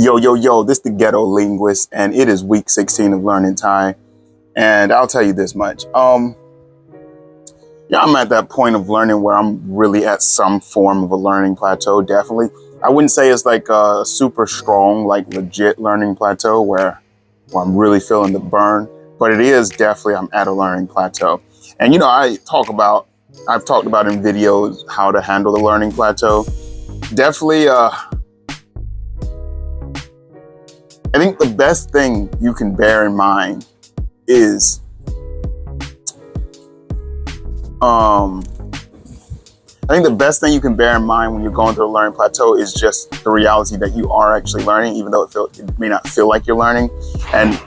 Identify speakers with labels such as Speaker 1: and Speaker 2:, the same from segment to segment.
Speaker 1: Yo, this the Ghetto Linguist, and it is week 16 of learning Thai. And I'll tell you this much. Yeah, I'm at that point of learning where I'm really at some form of a learning plateau, definitely. I wouldn't say it's like a super strong, like legit learning plateau where I'm really feeling the burn, but it is definitely, I'm at a learning plateau. And I've talked about in videos how to handle the learning plateau. Definitely, I think the best thing you can bear in mind is when you're going through a learning plateau is just the reality that you are actually learning, even though it may not feel like you're learning. And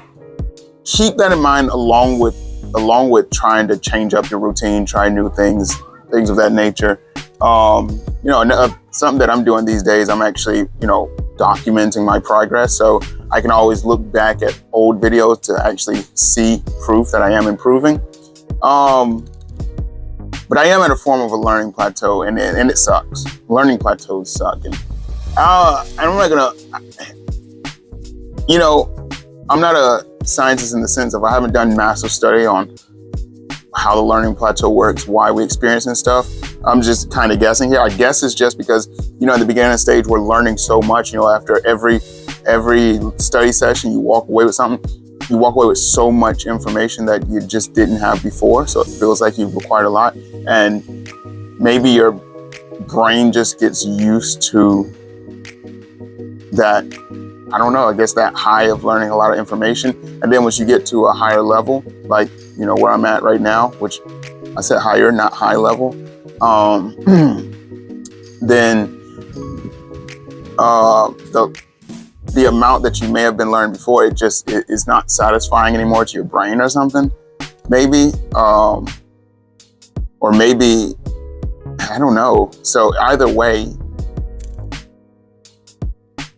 Speaker 1: keep that in mind along with trying to change up your routine, try new things of that nature. Something that I'm doing these days, I'm actually, documenting my progress. So I can always look back at old videos to actually see proof that I am improving. But I am at a form of a learning plateau, and it sucks. Learning plateaus suck. And I'm not gonna, I'm not a scientist in the sense of I haven't done massive study on how the learning plateau works, why we experience and stuff. I'm just kind of guessing here. I guess it's just because, in the beginning stage, we're learning so much. After every study session, you walk away with something. You walk away with so much information that you just didn't have before. So it feels like you've acquired a lot. And maybe your brain just gets used to that, I don't know, I guess that high of learning a lot of information. And then once you get to a higher level, like, where I'm at right now, which I said higher, not high level, then the amount that you may have been learning before, it is not satisfying anymore to your brain or something, maybe, or maybe, I don't know. So either way,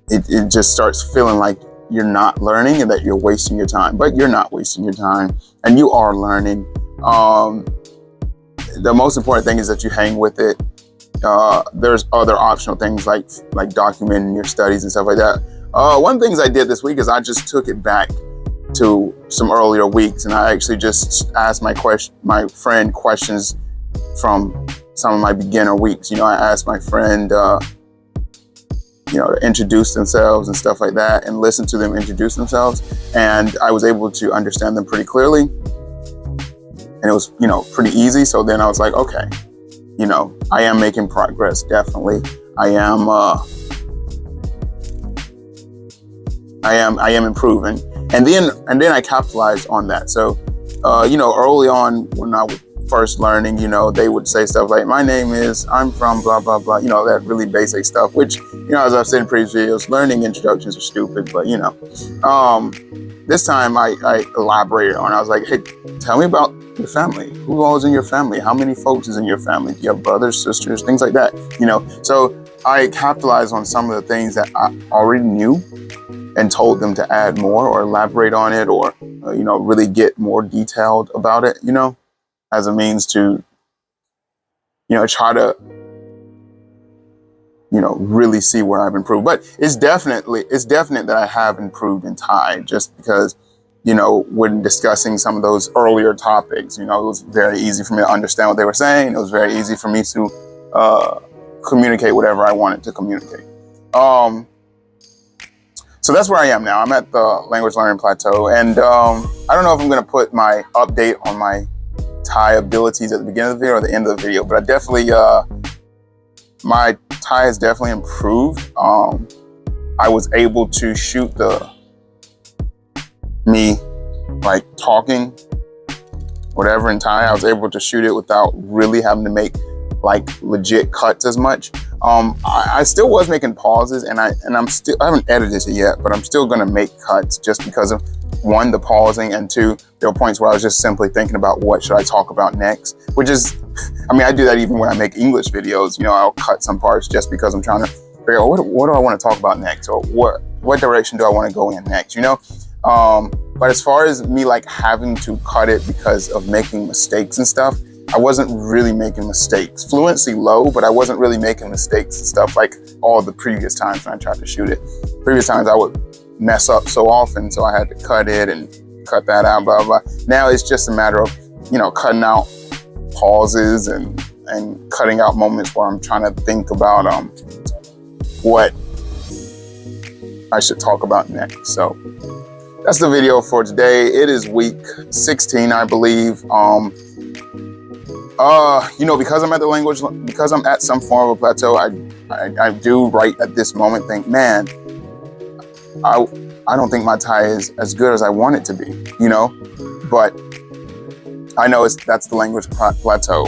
Speaker 1: it just starts feeling like you're not learning and that you're wasting your time, but you're not wasting your time and you are learning. The most important thing is that you hang with it. There's other optional things like documenting your studies and stuff like that. One of the things I did this week is I just took it back to some earlier weeks, and I actually just asked my friend questions from some of my beginner weeks. I asked my friend, to introduce themselves and stuff like that, and listen to them introduce themselves, and I was able to understand them pretty clearly, and it was pretty easy. So then I was like, okay, I am making progress, definitely. I am improving. And then I capitalized on that. So, early on when I was first learning, they would say stuff like, I'm from blah, blah, blah, that really basic stuff, which, as I've said in previous videos, learning introductions are stupid, but, this time I elaborated on it. I was like, hey, tell me about your family. Who all is in your family? How many folks is in your family? Do you have brothers, sisters, things like that? So I capitalized on some of the things that I already knew and told them to add more or elaborate on it, or, really get more detailed about it, as a means to, try to, really see where I've improved. But it's definite that I have improved in Thai, just because, when discussing some of those earlier topics, it was very easy for me to understand what they were saying. It was very easy for me to communicate whatever I wanted to communicate. So that's where I am now. I'm at the language learning plateau, and I don't know if I'm going to put my update on my Thai abilities at the beginning of the video or the end of the video, but I definitely, my Thai has definitely improved. I was able to shoot me like talking, whatever in Thai. I was able to shoot it without really having to make like legit cuts as much. I still was making pauses, and I haven't edited it yet, but I'm still gonna make cuts just because of, one, the pausing, and two, there were points where I was just simply thinking about what should I talk about next, which is, I do that even when I make English videos. I'll cut some parts just because I'm trying to figure out what do I want to talk about next, or what direction do I want to go in next, But as far as me like having to cut it because of making mistakes and stuff, I wasn't really making mistakes. Fluency low, but I wasn't really making mistakes and stuff like all the previous times when I tried to shoot it. Previous times I would mess up so often, so I had to cut it and cut that out, blah, blah. Now it's just a matter of, cutting out pauses and cutting out moments where I'm trying to think about what I should talk about next. So that's the video for today. It is week 16, I believe. Because I'm at because I'm at some form of a plateau, I do right at this moment think, man, I don't think my Thai is as good as I want it to be, but I know that's the language plateau.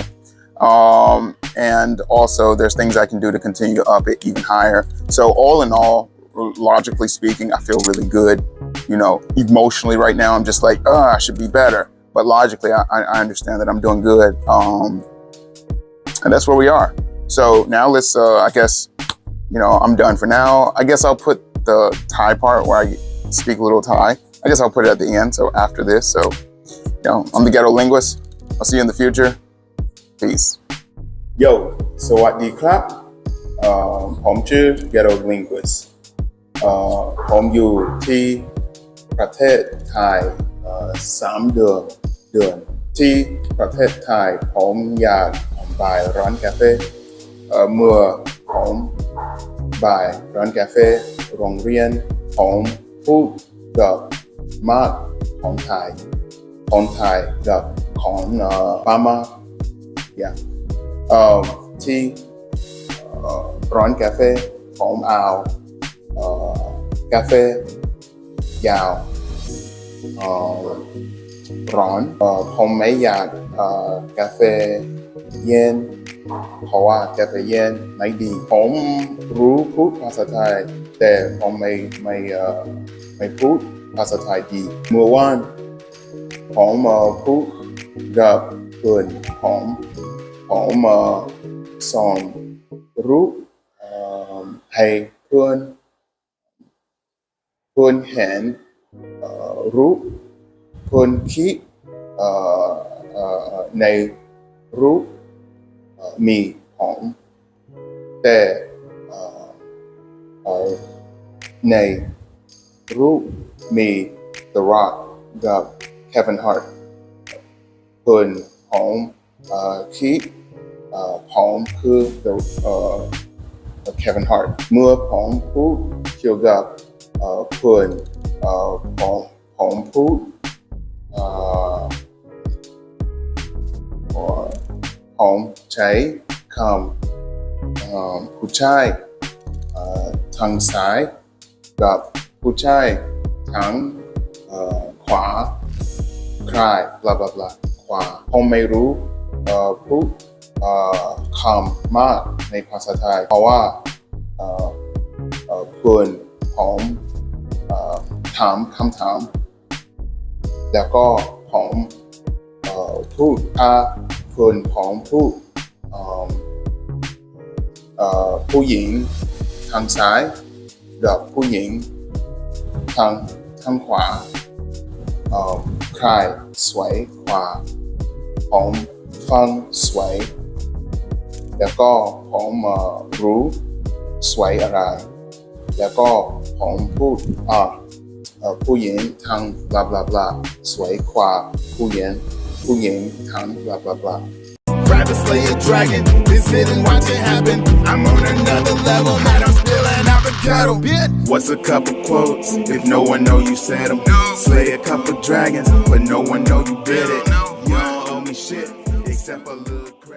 Speaker 1: And also there's things I can do to continue to up it even higher. So all in all, logically speaking, I feel really good. Emotionally right now, I'm just like, I should be better. But logically, I understand that I'm doing good. And that's where we are. So now let's, I guess, I'm done for now. I guess I'll put the Thai part where I speak a little Thai. I guess I'll put it at the end. So after this, I'm the Ghetto Linguist. I'll see you in the future. Peace. Yo, สวัสดีครับผมชื่อ Ghetto Linguist ผมอยู่ที่ประเทศไทย3 เดือนที่ประเทศไทยผมอยากไปร้านกาแฟเมื่อผมไปร้านกาแฟโรงเรียนผมพูดกับมากของไทยกับของป้ามาที่ร้านกาแฟผมเอากาแฟยาวร้อนผมไม่อยากกาแฟเย็นเพราะว่ากาแฟเย็นไม่ดีผมรู้พูดภาษาไทยแต่ผมไม่พูดภาษาไทยดีเมื่อวานผมพูดกับเพื่อนผมสอนรู้ให้เพื่อนเห็นรู้เพื่อนคิดในรู้มีผมแต่ในรู้มี The Rock กับ Kevin Hart เพื่อนผมคิดผมคือ Kevin Hart เมื่อผมพูดเกี่ยวกับเพื่อนผมพูดผมใช้คำผู้ชายทางซ้ายกับผู้ชายทางขวาคล้ายบลาบลาบลาขวาผมไม่รู้พูดคำมากในภาษาไทยเพราะว่าเพื่อนผมถามคำถามแล้วก็ผมพูดเพื่อนผมพูดผู้หญิงทางซ้ายกับผู้หญิงทางขวาใครสวยกว่าผมฟังสวยแล้วก็ผมรู้สวยอะไรแล้วก็ผมพูดผู้หญิงทางบลาบลาบลาสวยกว่าผู้หญิงทางบลาบลาบลา
Speaker 2: Rather slay a dragon than sit and watch it happen. I'm on another level, man, I'm spilling out the kettle. What's a couple quotes if no one know you said them? Slay a couple dragons, but no one know you did it. You don't owe me shit except a little credit.